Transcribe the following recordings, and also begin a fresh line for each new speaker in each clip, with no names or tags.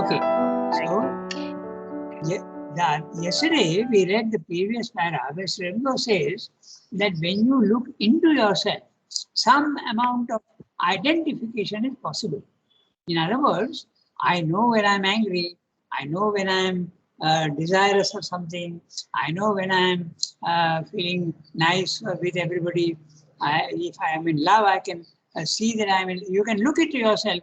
Okay. So, yesterday we read the previous paragraph where Sri Aurobindo says that when you look into yourself, some amount of identification is possible. In other words, I know when I'm angry, I know when I'm desirous of something, I know when I'm feeling nice with everybody. If I am in love, I can see that I'm in, you can look into yourself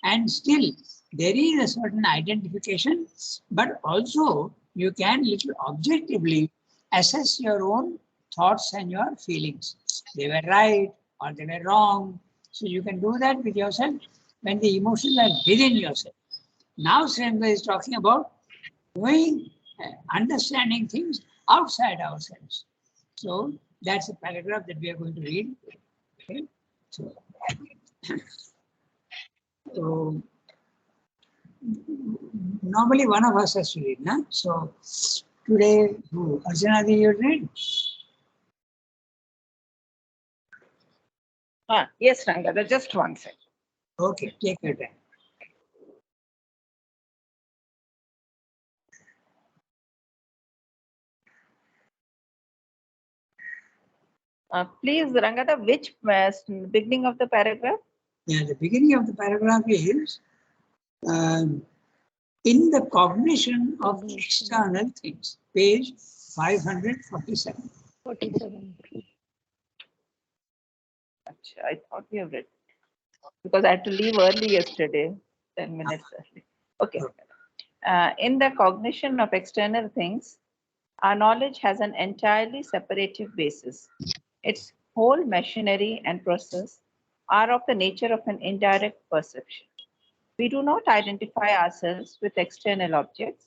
and still there is a certain identification, but also you can little objectively assess your own thoughts and your feelings. They were right or they were wrong. So you can do that with yourself when the emotions are within yourself. Now Sri Aurobindo is talking about knowing, understanding things outside ourselves. So that's a paragraph that we are going to read. Okay. So normally one of us has to read, no? So today, who? Arjunadi, you read?
Yes, Rangada, just one second.
Okay, take your time.
Please, Rangada, which beginning of the paragraph?
Yeah, the beginning of the paragraph is in the cognition of external things, page 547.
47.
I thought we have read because I had to leave early yesterday, 10 minutes early. Okay. In the cognition of external things, our knowledge has an entirely separative basis. Its whole machinery and process are of the nature of an indirect perception. We do not identify ourselves with external objects,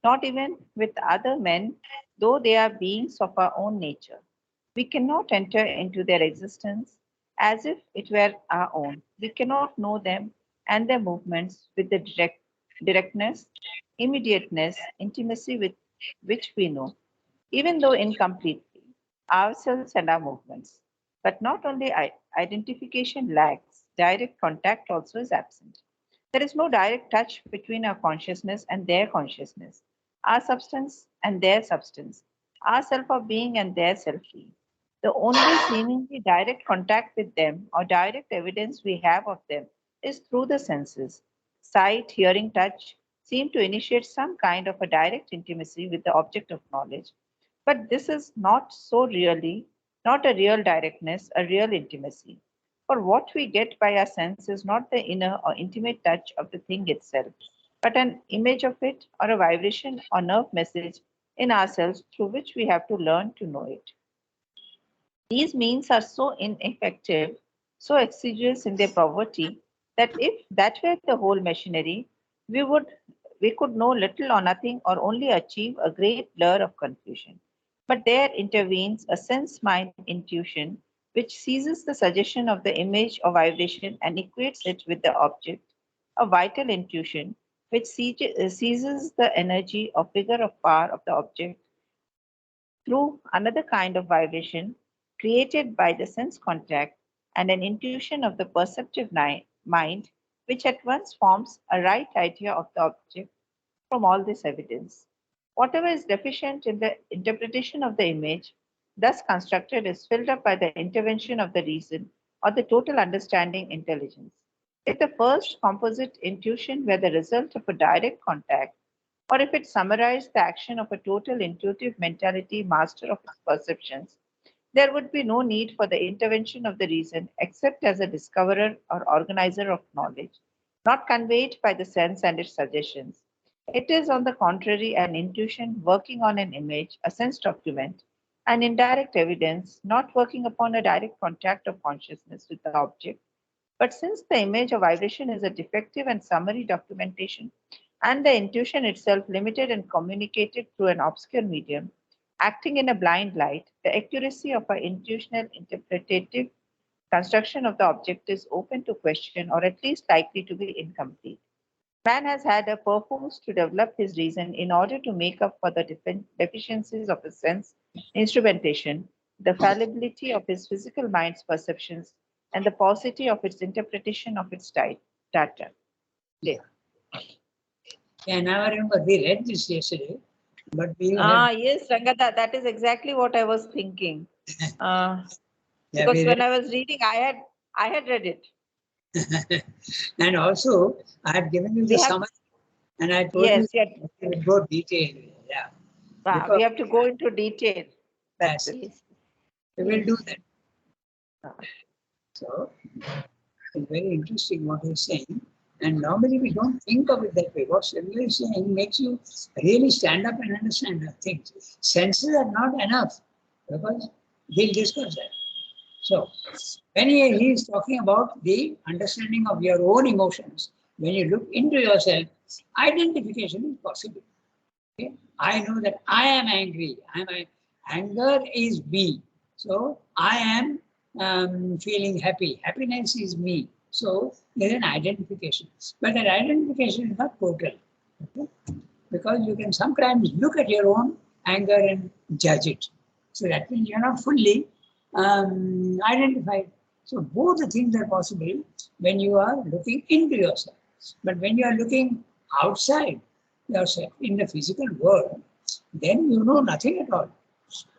not even with other men, though they are beings of our own nature. We cannot enter into their existence as if it were our own. We cannot know them and their movements with the directness, immediateness, intimacy with which we know, even though incompletely, ourselves and our movements. But not only identification lacks, direct contact also is absent. There is no direct touch between our consciousness and their consciousness, our substance and their substance, our self of being and their self being. The only seemingly direct contact with them or direct evidence we have of them is through the senses. Sight, hearing, touch seem to initiate some kind of a direct intimacy with the object of knowledge. But this is not so really, not a real directness, a real intimacy. For what we get by our sense is not the inner or intimate touch of the thing itself, but an image of it or a vibration or nerve message in ourselves through which we have to learn to know it. These means are so ineffective, so exiguous in their poverty, that if that were the whole machinery, we could know little or nothing or only achieve a great blur of confusion. But there intervenes a sense mind intuition which seizes the suggestion of the image or vibration and equates it with the object, a vital intuition which seizes the energy or figure of power of the object through another kind of vibration created by the sense contact and an intuition of the perceptive mind, which at once forms a right idea of the object from all this evidence. Whatever is deficient in the interpretation of the image, thus constructed, is filled up by the intervention of the reason or the total understanding intelligence. If the first composite intuition were the result of a direct contact, or if it summarized the action of a total intuitive mentality master of its perceptions, there would be no need for the intervention of the reason except as a discoverer or organizer of knowledge, not conveyed by the sense and its suggestions. It is, on the contrary, an intuition working on an image, a sense document, an indirect evidence, not working upon a direct contact of consciousness with the object. But since the image or vibration is a defective and summary documentation, and the intuition itself limited and communicated through an obscure medium, acting in a blind light, the accuracy of our intuitional interpretative construction of the object is open to question or at least likely to be incomplete. Man has had a purpose to develop his reason in order to make up for the deficiencies of his sense instrumentation, the fallibility of his physical mind's perceptions, and the paucity of its interpretation of its data.
Yeah. Yeah, now I remember we read this yesterday, but we have,
Yes, Rangada, that is exactly what I was thinking.
yeah,
Because
we
when
read,
I was reading, I had read it.
and also I had given you the
We have,
summary, and I told you
yes, yes,
we would go detail. Yeah, because
we have to go into detail. That's
yes,
yes,
we will do
yes.
that. So it's very interesting what he's saying. And normally we don't think of it that way. What Srimali is saying makes you really stand up and understand the things. Senses are not enough because he'll discuss that. So when he is talking about the understanding of your own emotions, when you look into yourself, identification is possible. Okay? I know that I am angry. Anger is me. So I am feeling happy. Happiness is me. So there is an identification. But that identification is not total. Okay? Because you can sometimes look at your own anger and judge it. So that means you're not fully identified. So both the things are possible when you are looking into yourself. But when you are looking outside yourself in the physical world, then you know nothing at all.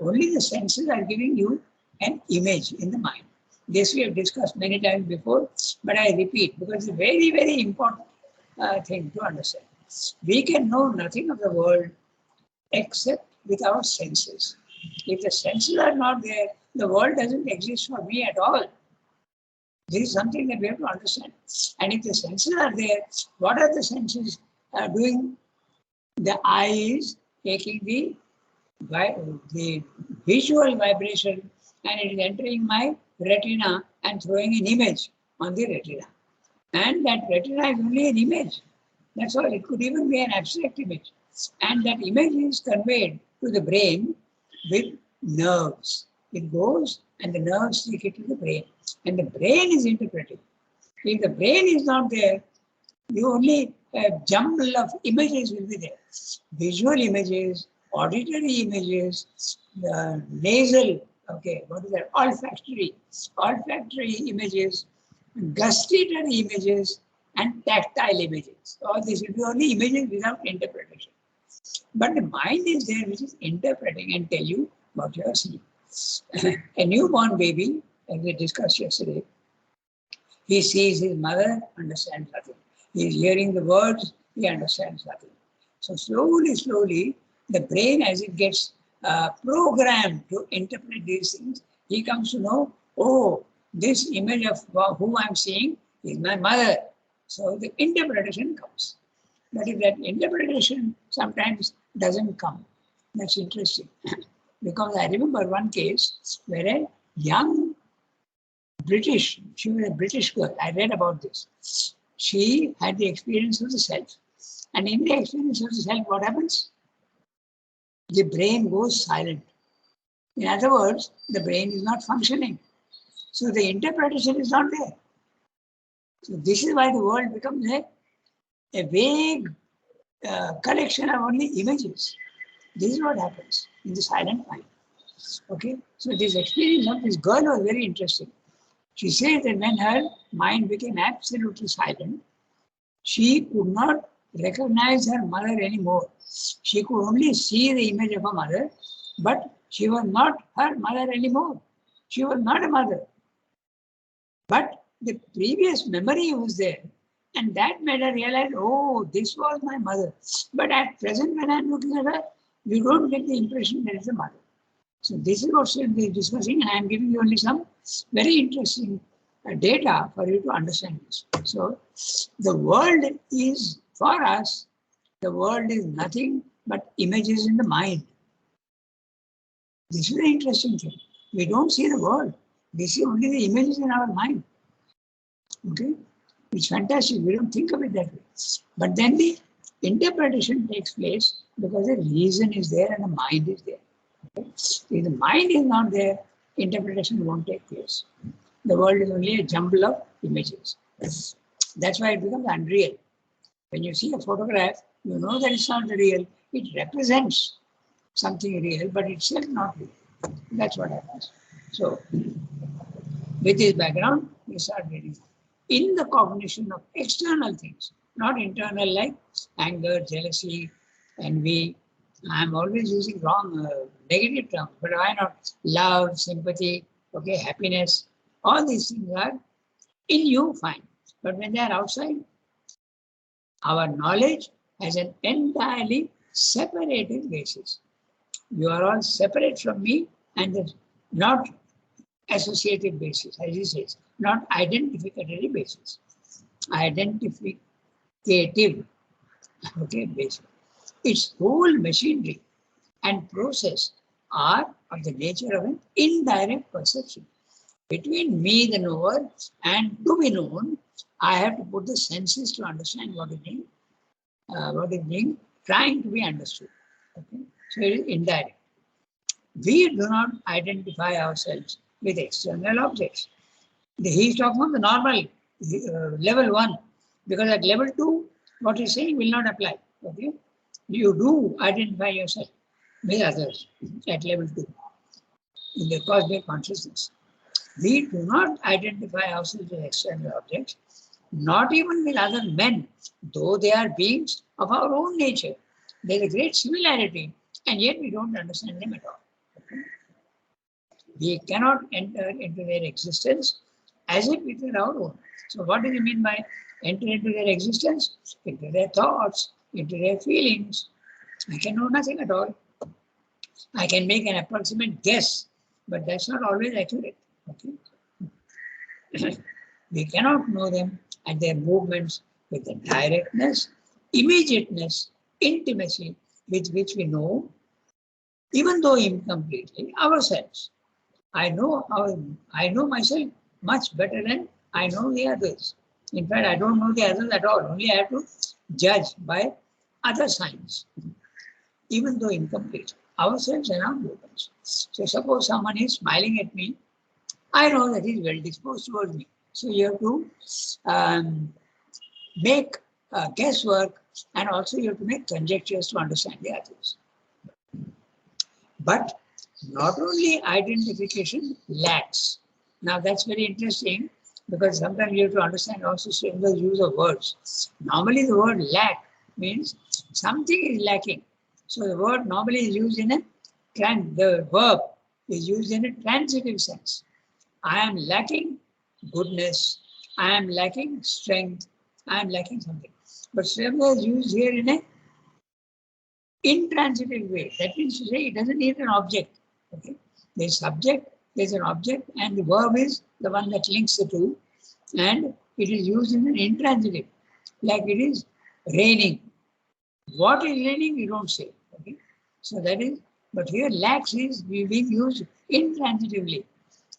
Only the senses are giving you an image in the mind. This we have discussed many times before, but I repeat because it's a very, very important thing to understand. We can know nothing of the world except with our senses. If the senses are not there, the world doesn't exist for me at all. This is something that we have to understand. And if the senses are there, what are the senses doing? The eye is taking the visual vibration and it is entering my retina and throwing an image on the retina. And that retina is only an image. That's all. It could even be an abstract image. And that image is conveyed to the brain with nerves. It goes and the nerves take it to the brain. And the brain is interpreting. If the brain is not there, you only a jumble of images will be there. Visual images, auditory images, nasal, okay, what is that? Olfactory images, gustatory images, and tactile images. All these will be only images without interpretation. But the mind is there which is interpreting and tell you what you are seeing. A newborn baby, as we discussed yesterday, he sees his mother, understands nothing. He is hearing the words, he understands nothing. So slowly, the brain as it gets programmed to interpret these things, he comes to know, oh, this image of who I'm seeing is my mother. So the interpretation comes. But if that interpretation sometimes doesn't come, that's interesting. Because I remember one case where a young she was a British girl. I read about this. She had the experience of the self. And in the experience of the self, what happens? The brain goes silent. In other words, the brain is not functioning. So the interpretation is not there. So this is why the world becomes a vague collection of only images. This is what happens in the silent mind. Okay, so this experience of this girl was very interesting. She said that when her mind became absolutely silent, she could not recognize her mother anymore. She could only see the image of her mother, but she was not her mother anymore. She was not a mother. But the previous memory was there, and that made her realize, oh, this was my mother. But at present, when I'm looking at her, you don't get the impression that it's a mother. So this is what we are discussing, and I am giving you only some very interesting data for you to understand this. So the world is, for us, the world is nothing but images in the mind. This is the interesting thing. We don't see the world. We see only the images in our mind. Okay? It's fantastic. We don't think of it that way. But then the interpretation takes place because the reason is there and the mind is there. If the mind is not there, interpretation won't take place. The world is only a jumble of images. That's why it becomes unreal. When you see a photograph, you know that it's not real. It represents something real, but it's still not real. That's what happens. So, with this background, we start reading. In the cognition of external things, not internal like anger, jealousy, envy. I'm always using wrong negative terms, but why not love, sympathy, okay, happiness? All these things are in you, fine. But when they are outside, our knowledge has an entirely separated basis. You are all separate from me and not associated basis, as he says, not identificatory basis. Identificative, okay, basis. Its whole machinery and process are of the nature of an indirect perception. Between me, the knower, and to be known, I have to put the senses to understand what is being trying to be understood. Okay? So it is indirect. We do not identify ourselves with external objects. He is talking about the normal level 1, because at level 2, what he is saying will not apply. Okay? You do identify yourself with others at level 2 in the cosmic consciousness. We do not identify ourselves with external objects, not even with other men, though they are beings of our own nature. There is a great similarity, and yet we don't understand them at all. Okay? We cannot enter into their existence as if it were our own. So what do you mean by enter into their existence? Into their thoughts, into their feelings. I can know nothing at all. I can make an approximate guess, but that's not always accurate. Okay? We cannot know them and their movements with the directness, immediateness, intimacy with which we know, even though incompletely, ourselves. I know myself much better than I know the others. In fact, I don't know the others at all. Only I have to judge by other signs, even though incomplete. Ourselves and our movements. So suppose someone is smiling at me, I know that he is well disposed towards me. So you have to make guesswork, and also you have to make conjectures to understand the others. But not only identification lacks. Now that's very interesting, because sometimes you have to understand also the use of words. Normally the word lack means something is lacking. So the word normally is used in the verb is used in a transitive sense. I am lacking goodness, I am lacking strength, I am lacking something. But Srivastava is used here in an intransitive way. That means to say it doesn't need an object. Okay? There's subject, there's an object, and the verb is the one that links the two, and it is used in an intransitive, like it is raining. What is raining, you don't say. Okay? So that is, but here lacks is being used intransitively,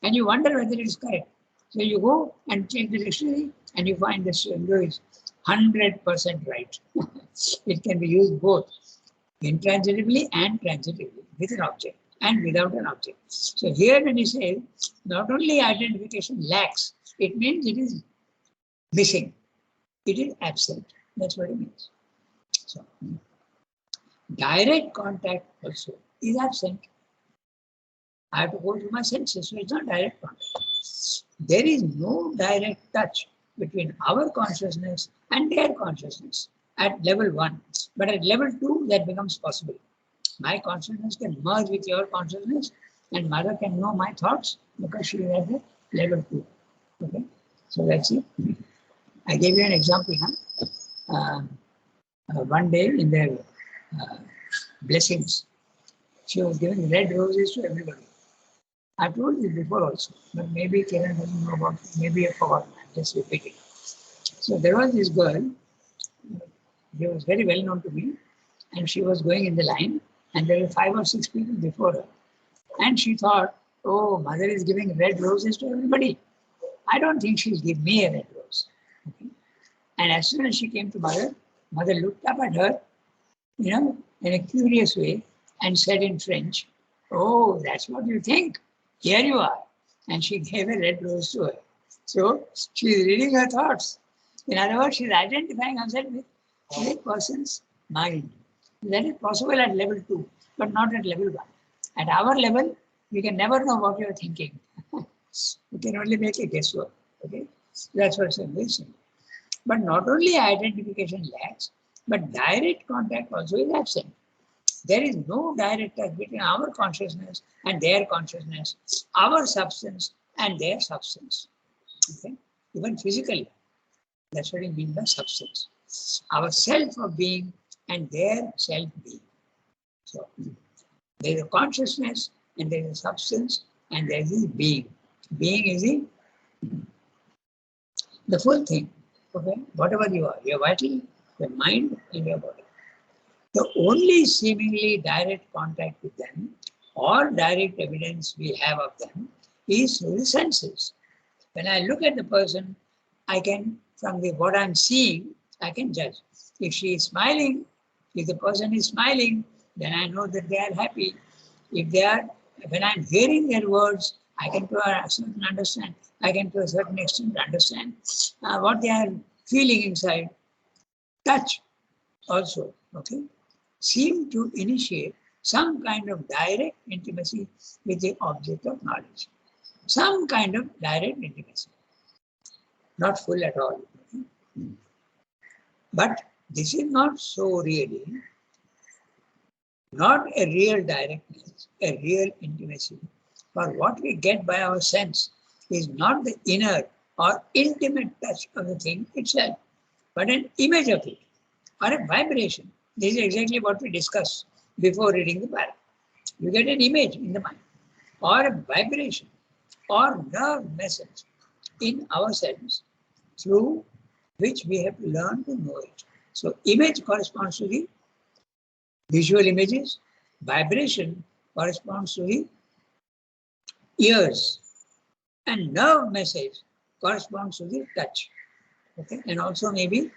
and you wonder whether it is correct. So you go and check the dictionary, and you find this is 100% right. It can be used both intransitively and transitively, with an object and without an object. So here when you say not only identification lacks, it means it is missing, it is absent. That's what it means. So direct contact also is absent. I have to go through my senses, so it's not direct contact. There is no direct touch between our consciousness and their consciousness at level 1. But at level 2, that becomes possible. My consciousness can merge with your consciousness, and mother can know my thoughts because she is at the level 2. Okay, so let's see. I gave you an example now. One day in their blessings, she was giving red roses to everybody. I told you before also, but maybe Kiran doesn't know about it. Maybe I forgot. I'm just repeating. So there was this girl. She was very well known to me, and she was going in the line, and there were 5 or 6 people before her. And she thought, oh, mother is giving red roses to everybody. I don't think she'll give me a red rose. Okay? And as soon as she came to mother, mother looked up at her, in a curious way, and said in French, oh, that's what you think. Here you are. And she gave a red rose to her. So she's reading her thoughts. In other words, she's identifying herself with a person's mind. That is possible at level 2, but not at level 1. At our level, we can never know what you are thinking. We can only make a guesswork. Okay, so that's what I'm saying. But not only identification lacks, but direct contact also is absent. There is no direct touch between our consciousness and their consciousness, our substance and their substance. Okay? Even physically, that's what it means by substance. Our self of being and their self being. So there is a consciousness and there is a substance and there is being. Being is the full thing. Okay? Whatever you are, your vital, your mind, and your body. The only seemingly direct contact with them or direct evidence we have of them is through the senses. When I look at the person, I can, from what I'm seeing, I can judge. If she is smiling, if the person is smiling, then I know that they are happy. If they are, when I'm hearing their words, I can to a certain understand. I can to a certain extent understand what they are feeling inside. Touch also, okay, seem to initiate some kind of direct intimacy with the object of knowledge. Some kind of direct intimacy. Not full at all. Okay? But this is not so really, not a real directness, a real intimacy. For what we get by our sense is not the inner or intimate touch of the thing itself, but an image of it or a vibration. This is exactly what we discussed before reading the paragraph. You get an image in the mind or a vibration or nerve message in ourselves through which we have to learn to know it. So image corresponds to the visual images, vibration corresponds to the ears, and nerve message corresponds to the touch. Okay, and also maybe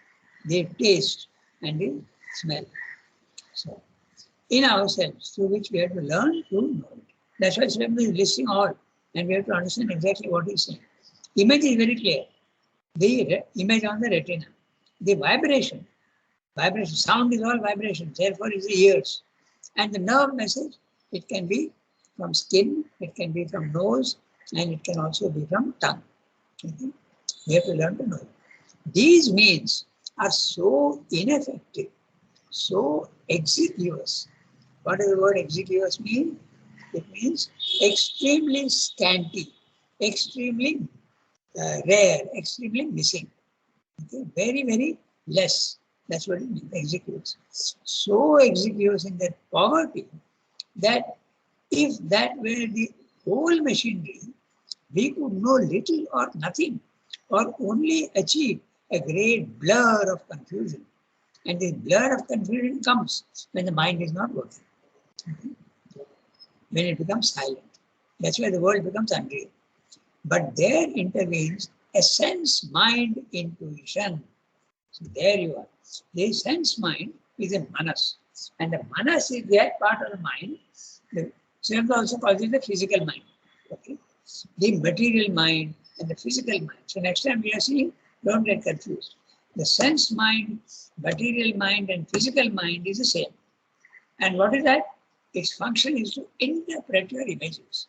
the taste and the smell. So in ourselves, through which we have to learn to know it. That's why Swami is listing all, and we have to understand exactly what he's saying. Image is very clear. The image on the retina, the vibration, sound is all vibration, therefore is the ears. And the nerve message, it can be from skin, it can be from nose, and it can also be from tongue. Okay? We have to learn to know it. These means are so ineffective, so exiguous. What does the word exiguous mean? It means extremely scanty, extremely rare, extremely missing. Okay? Very, very less. That's what it means, exiguous. So exiguous in that poverty that if that were the whole machinery, we could know little or nothing, or only achieve a great blur of confusion. And this blur of confusion comes when the mind is not working. Okay? When it becomes silent. That's why the world becomes unreal. But there intervenes a sense-mind intuition. So there you are. The sense-mind is a manas. And the manas is that part of the mind. The Swami also calls it the physical mind. Okay? The material mind and the physical mind. So next time we are seeing, don't get confused. The sense mind, material mind, and physical mind is the same. And what is that? Its function is to interpret your images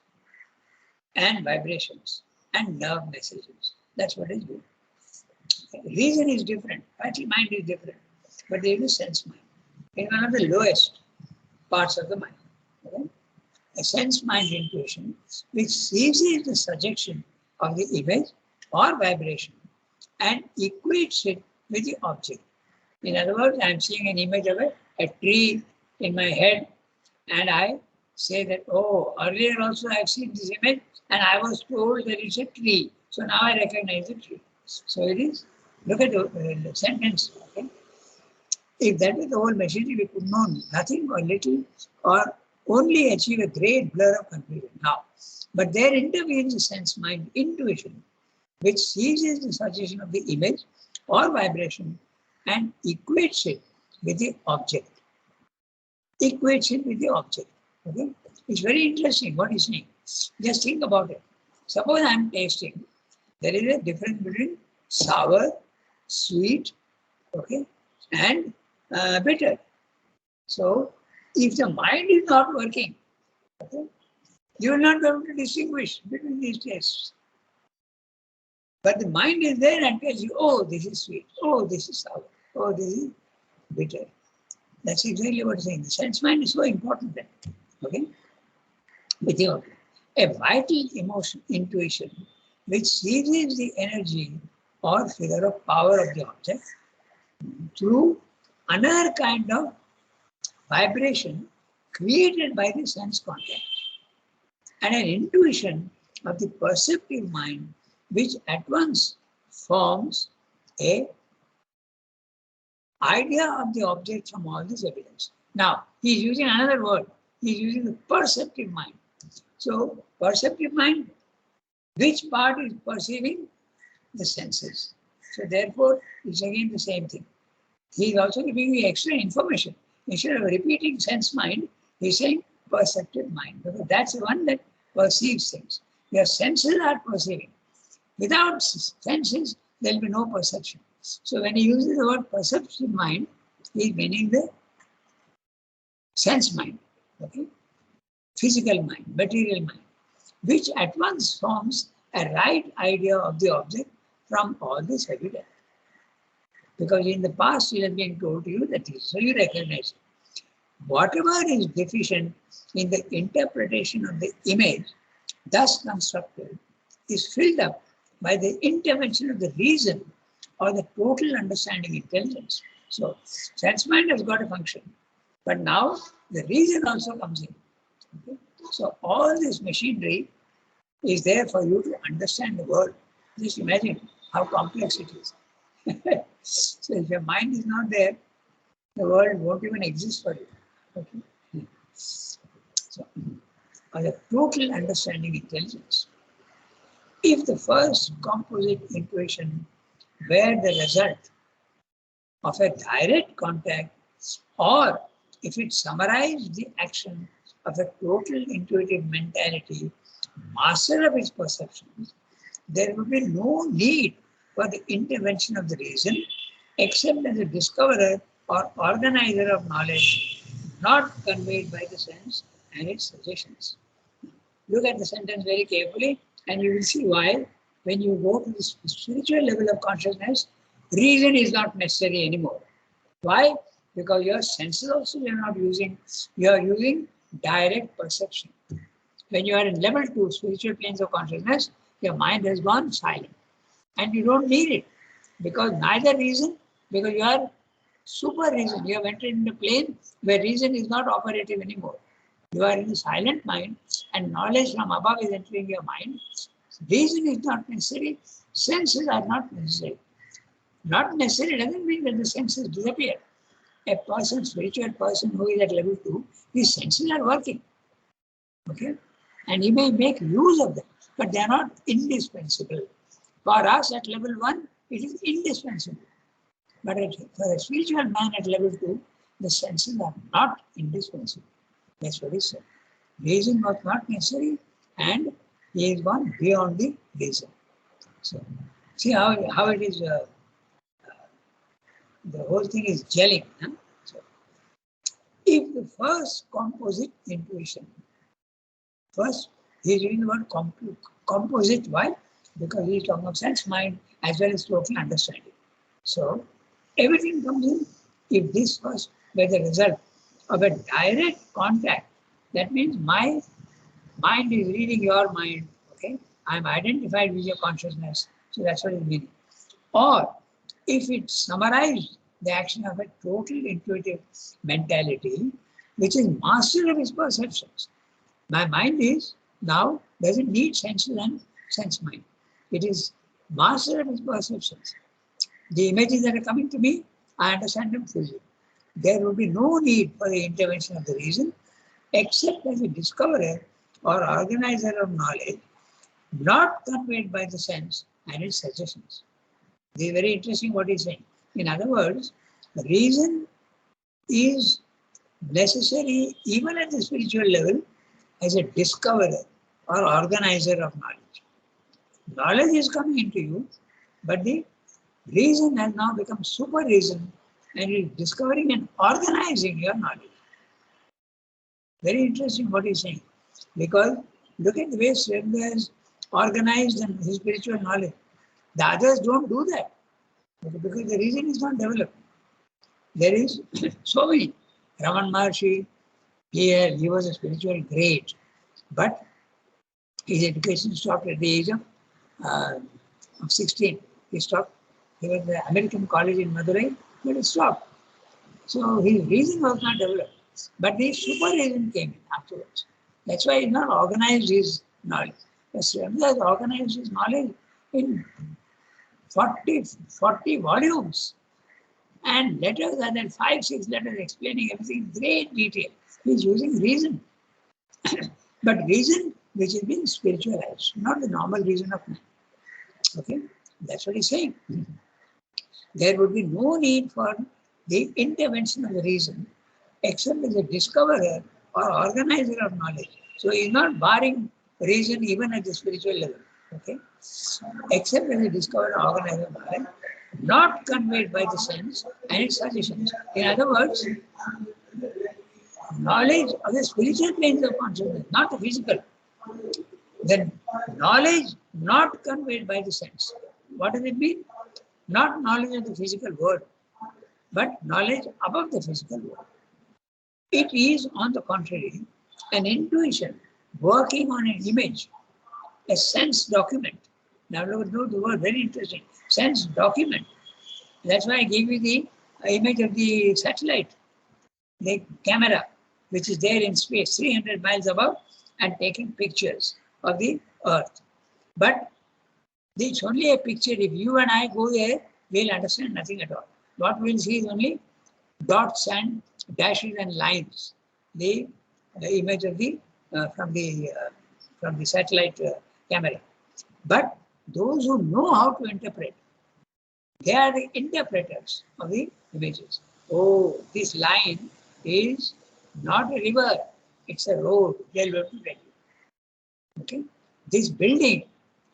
and vibrations and nerve messages. That's what it's doing. Reason is different, vital mind is different, but there is a sense mind. It's one of the lowest parts of the mind. Okay? A sense mind intuition which seizes the suggestion of the image or vibration and equates it with the object. In other words, I am seeing an image of a tree in my head, and I say that, oh, earlier also I have seen this image and I was told that it's a tree. So now I recognize the tree. So it is, look at the sentence. Okay? If that was the whole machinery, we could know nothing or little or only achieve a great blur of confusion. Now, but there intervenes a sense mind intuition which seizes the suggestion of the image or vibration and equates it with the object. Equates it with the object. Okay? It's very interesting what he's saying. Just think about it. Suppose I'm tasting, there is a difference between sour, sweet, okay, and bitter. So, if the mind is not working, okay, you will not be able to distinguish between these tastes. But the mind is there and tells you, oh, this is sweet, oh, this is sour, oh, this is bitter. That's exactly what I'm saying. The sense mind is so important then. Okay? Without a vital emotion, intuition, which seizes the energy or figure of power of the object through another kind of vibration created by the sense contact, and an intuition of the perceptive mind, which at once forms a idea of the object from all this evidence. Now, he is using another word. He is using the perceptive mind. So, perceptive mind, which part is perceiving? The senses. So, therefore, it's again the same thing. He is also giving you extra information. Instead of repeating sense mind, he's saying perceptive mind, because that's the one that perceives things. Your senses are perceiving. Without senses, there will be no perception. So when he uses the word perceptive mind, he is meaning the sense mind, okay? Physical mind, material mind, which at once forms a right idea of the object from all this evidence. Because in the past it has been told to you that is, so you recognize it. Whatever is deficient in the interpretation of the image thus constructed is filled up by the intervention of the reason or the total understanding intelligence. So sense mind has got a function, but now the reason also comes in. Okay? So all this machinery is there for you to understand the world. Just imagine how complex it is. So if your mind is not there, the world won't even exist for you. Okay? So, or the total understanding intelligence. If the first composite intuition were the result of a direct contact, or if it summarized the action of a total intuitive mentality, master of its perceptions, there would be no need for the intervention of the reason, except as a discoverer or organizer of knowledge, not conveyed by the sense and its suggestions. Look at the sentence very carefully, and you will see why, when you go to the spiritual level of consciousness, reason is not necessary anymore. Why? Because your senses also you are not using, you are using direct perception. When you are in level 2, spiritual planes of consciousness, your mind has gone silent. And you don't need it, because neither reason, because you are super reason. You have entered in a plane where reason is not operative anymore. You are in a silent mind, and knowledge from above is entering your mind. Reason is not necessary. Senses are not necessary. Not necessary doesn't mean that the senses disappear. A person, spiritual person who is at level 2, his senses are working. Okay? And he may make use of them, but they are not indispensable. For us at level 1, it is indispensable. But for a spiritual man at level 2, the senses are not indispensable. That's what he said. Reason was not necessary, and he is gone beyond the reason. So, see how it is, the whole thing is gelling. Huh? So, if the first composite intuition, first he is using the word composite, why? Because he is talking of sense mind as well as total understanding. So, everything comes in. If this was by the result of a direct contact, that means my mind is reading your mind, okay? I'm identified with your consciousness, so that's what it means. Or if it summarized the action of a total intuitive mentality, which is master of its perceptions. My mind is now doesn't need senses and sense mind. It is master of its perceptions. The images that are coming to me, I understand them fully. There will be no need for the intervention of the reason, except as a discoverer or organizer of knowledge, not conveyed by the sense and its suggestions. This is very interesting what he's saying. In other words, reason is necessary even at the spiritual level as a discoverer or organizer of knowledge. Knowledge is coming into you, but the reason has now become super reason and is discovering and organizing your knowledge. Very interesting what he's saying. Because look at the way Sri Aurobindo has organized his spiritual knowledge. The others don't do that because the reason is not developed. There is so many. Raman Maharshi, he was a spiritual great, but his education stopped at the age of 16. He stopped. He was at the American college in Madurai, but he stopped. So his reason was not developed. But the super reason came in afterwards. That's why he not organized his knowledge. Swami has organized his knowledge in 40 volumes. And letters are there, 5-6 letters explaining everything in great detail. He's using reason. But reason which has been spiritualized, not the normal reason of man. Okay, that's what he's saying. There would be no need for the intervention of the reason except as a discoverer or organizer of knowledge. So he's not barring reason even at the spiritual level. Okay, except as a discoverer or organizer of knowledge, not conveyed by the sense and its suggestions. In other words, knowledge of the spiritual planes of consciousness, not the physical. Then knowledge not conveyed by the sense. What does it mean? Not knowledge of the physical world, but knowledge above the physical world. It is, on the contrary, an intuition working on an image, a sense document. Now, note the word, very interesting. Sense document. That's why I gave you the image of the satellite, the camera, which is there in space, 300 miles above, and taking pictures of the earth. But it's only a picture. If you and I go there, we'll understand nothing at all. What we'll see is only dots and dashes and lines. The image of the from the satellite camera. But those who know how to interpret, they are the interpreters of the images. Oh, this line is not a river, it's a road. They'll be able to tell you. Okay? This building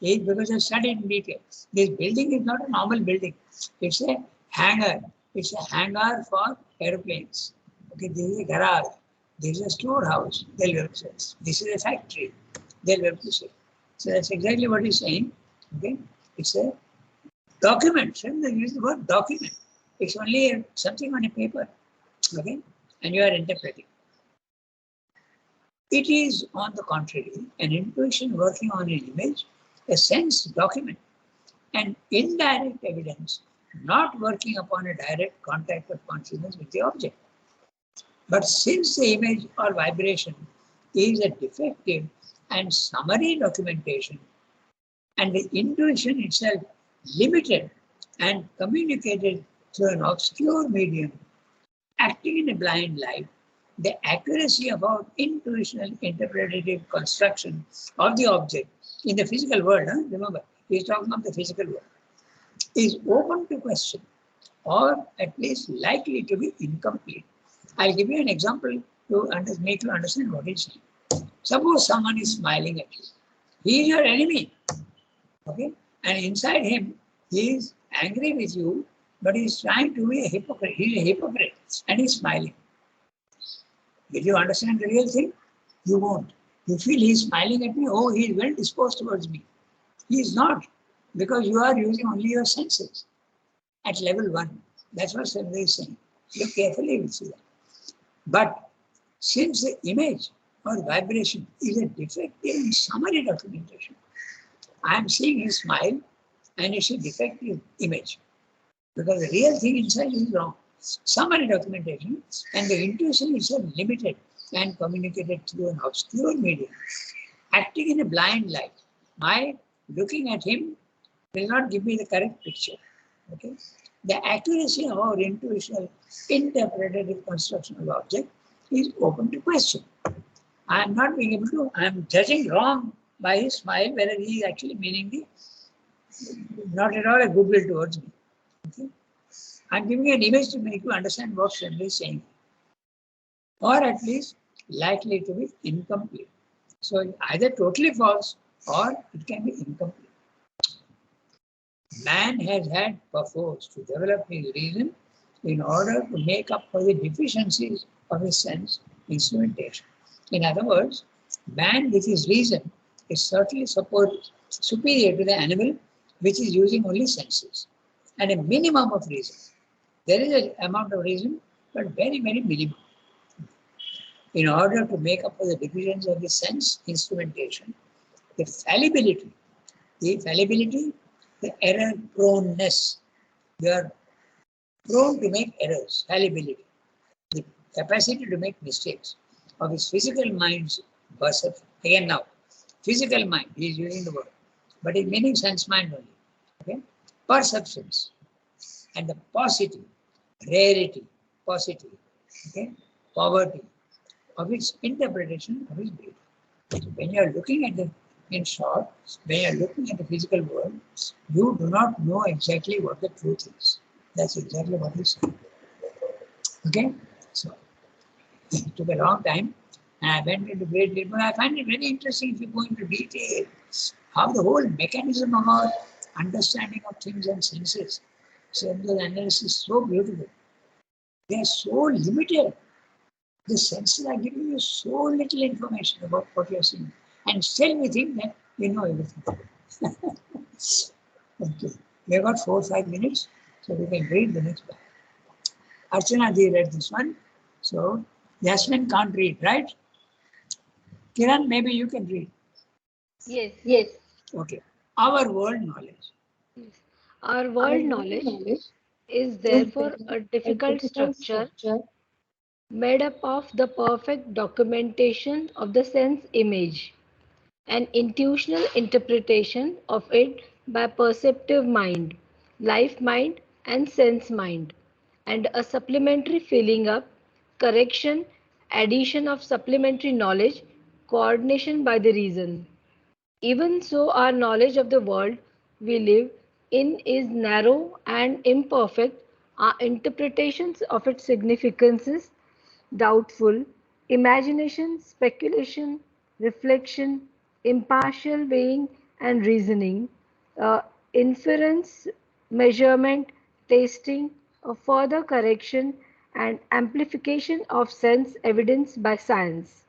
is, because I've studied in detail, this building is not a normal building. It's a hangar. It's a hangar for aeroplanes. Okay, this is a garage. This is a storehouse. They'll be able to say. This is a factory. They'll be able to say. So that's exactly what he's saying. Okay, it's a document. They use the word document. It's only something on a paper. Okay, and you are interpreting. It is, on the contrary, an intuition working on an image, a sense document, an indirect evidence, not working upon a direct contact of consciousness with the object. But since the image or vibration is a defective and summary documentation, and the intuition itself limited and communicated through an obscure medium, acting in a blind light, the accuracy of our intuitional interpretative construction of the object in the physical world, remember, he's talking of the physical world, is open to question, or at least likely to be incomplete. I'll give you an example to make you understand what he's saying. Suppose someone is smiling at you. He is your enemy. Okay? And inside him, he is angry with you, but he is trying to be a hypocrite. He is a hypocrite and he's smiling. Will you understand the real thing? You won't. You feel he's smiling at me, oh, he is well disposed towards me. He is not, because you are using only your senses at level 1. That's what Sarvada is saying. Look carefully, you will see that. But since the image or vibration is a defective and summary documentation, I am seeing his smile and it's a defective image, because the real thing inside is wrong. Summary documentation, and the intuition is limited and communicated through an obscure medium, acting in a blind light. My looking at him will not give me the correct picture. Okay? The accuracy of our intuitional interpretative construction of the object is open to question. I am not being able to, I am judging wrong by his smile, whether he is actually meaning not at all a goodwill towards me. Okay? I am giving an image to make you understand what Sarvada is saying, or at least likely to be incomplete. So either totally false or it can be incomplete. Man has had perforce to develop his reason in order to make up for the deficiencies of his sense instrumentation. In other words, man with his reason is certainly superior to the animal which is using only senses, and a minimum of reason. There is an amount of reason, but very, very minimum. In order to make up for the deficiencies of the sense instrumentation, the fallibility, the error proneness, they are prone to make errors, fallibility, the capacity to make mistakes of his physical mind's perception. Again now, physical mind, he is using the word, but it meaning sense mind only. Okay? Perceptions and the paucity, rarity, paucity, okay, poverty of its interpretation of his being. So when you are looking at the, in short, when you are looking at the physical world, you do not know exactly what the truth is. That's exactly what he's saying. Okay? So it took a long time, and I went into great detail. I find it very interesting if you go into detail how the whole mechanism of our understanding of things and senses. So the analysis is so beautiful. They are so limited. The senses are giving you so little information about what you are seeing. And still we think that we know everything. Okay. We have got 4 or 5 minutes, so we can read the next one. Archana ji read this one. So Yasmin can't read, right? Kiran, maybe you can read.
Yes.
Yes.
Okay. Our world knowledge.
Our world knowledge is therefore a difficult structure made up of the perfect documentation of the sense image, an intuitional interpretation of it by perceptive mind, life mind, and sense mind, and a supplementary filling up, correction, addition of supplementary knowledge, coordination by the reason. Even so, our knowledge of the world we live in is narrow and imperfect. Our interpretations of its significances doubtful, imagination, speculation, reflection, impartial weighing and reasoning, uh, inference, measurement, tasting, a further correction and amplification of sense evidence by science.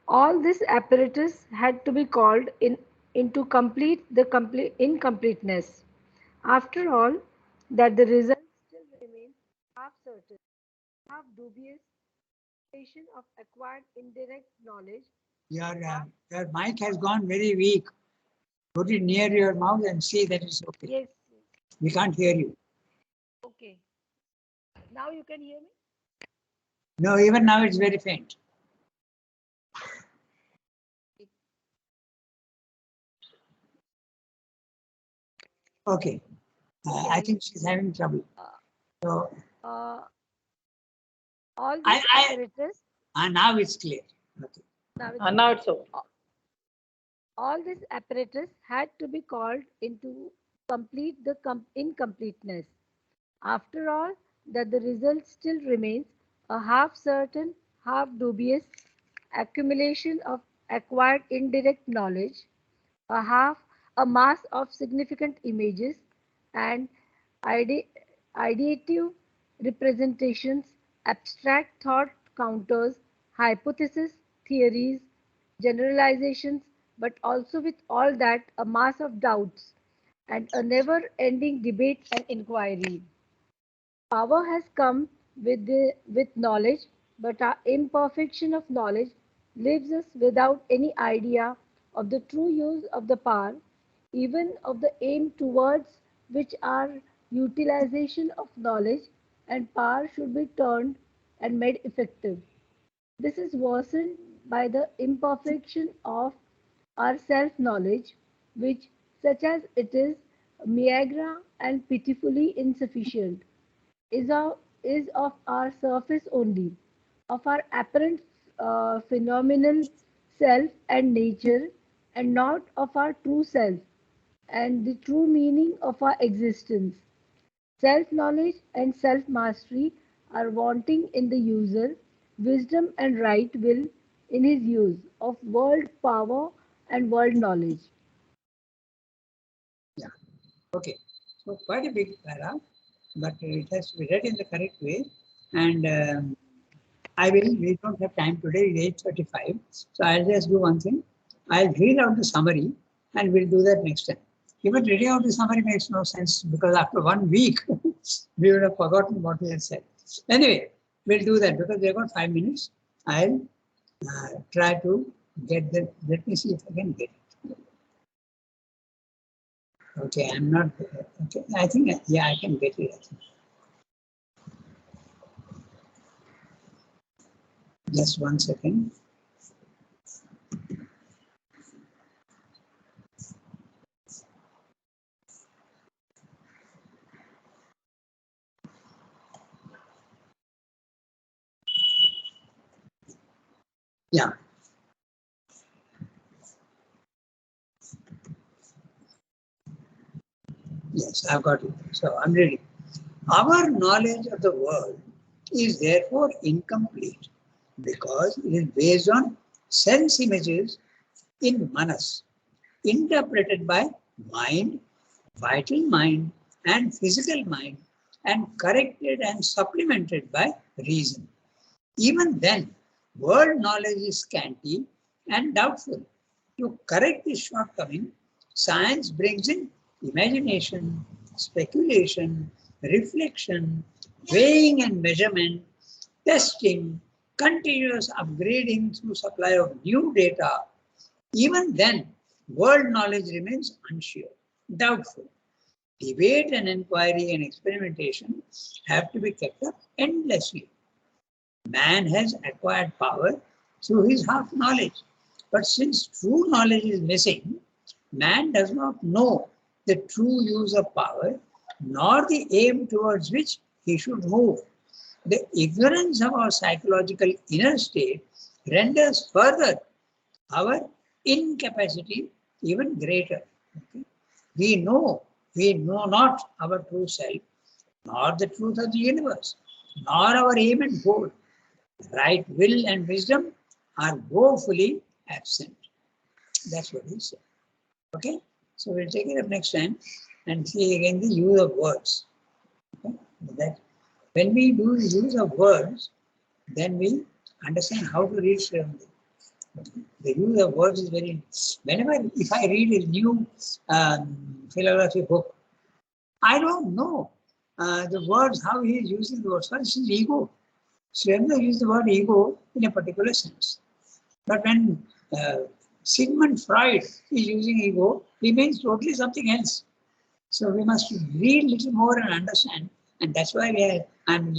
All this apparatus had to be called into complete the complete incompleteness. After all, that the result still remains half certain, half dubious, of acquired indirect knowledge.
Your mic has gone very weak. Put it near your mouth and see that it's okay.
Yes.
We can't hear you.
Okay. Now you can hear me?
No, even now it's very faint. Okay. I think she's having trouble. So
Uh, all this apparatus.
Now it's clear. Okay.
Now it's over.
All this apparatus had to be called into complete the incompleteness. After all, that the result still remains a half certain, half dubious accumulation of acquired indirect knowledge, a mass of significant images and ideative representations, abstract thought counters, hypotheses, theories, generalizations, but also with all that a mass of doubts and a never ending debate and inquiry. Power has come with knowledge, but our imperfection of knowledge leaves us without any idea of the true use of the power, even of the aim towards which our utilization of knowledge and power should be turned and made effective. This is worsened by the imperfection of our self knowledge, which, such as it is, meagre and pitifully insufficient is of our surface only, of our apparent phenomenal self and nature, and not of our true self and the true meaning of our existence. Self knowledge and self mastery are wanting in the user, wisdom and right will in his use of world power and world knowledge.
Yeah. Okay. So quite a big para, but it has to be read in the correct way. And we don't have time today, it's 8:35. So I'll just do one thing. I'll read out the summary and we'll do that next time. Even reading out the summary makes no sense because after 1 week, we would have forgotten what we had said. Anyway, we'll do that because we've got 5 minutes. I'll try to get that. Let me see if I can get it. Okay, I'm not. Okay, I think, yeah, I can get it. I think. Just 1 second. Yeah. Yes, I've got it. So I'm ready. Our knowledge of the world is therefore incomplete because it is based on sense images in manas, interpreted by mind, vital mind, and physical mind, and corrected and supplemented by reason. Even then, world knowledge is scanty and doubtful. To correct this shortcoming, science brings in imagination, speculation, reflection, weighing and measurement, testing, continuous upgrading through supply of new data. Even then, world knowledge remains unsure, doubtful. Debate and inquiry and experimentation have to be kept up endlessly. Man has acquired power through his half knowledge. But since true knowledge is missing, man does not know the true use of power, nor the aim towards which he should move. The ignorance of our psychological inner state renders further our incapacity even greater. Okay? We know not our true self, nor the truth of the universe, nor our aim and goal. Right will and wisdom are woefully absent. That's what he said. Okay, so we'll take it up next time and see again the use of words. Okay? That when we do the use of words, then we understand how to read Srimati. Okay? The use of words is very. Whenever if I read a new philosophy book, I don't know the words how he is using the words. For instance, ego. Srimati used the word ego in a particular sense. But when Sigmund Freud is using ego, he means totally something else. So we must read little more and understand. And that's why I'm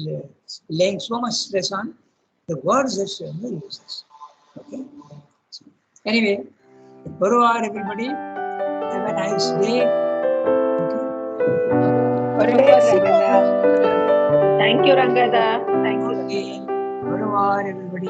laying so much stress on the words that Srimati uses. Okay. So, anyway, Baruar everybody. Have a nice day.
Thank you, Rangada. Thank you,
Okay.
Rangada.
Baruar everybody.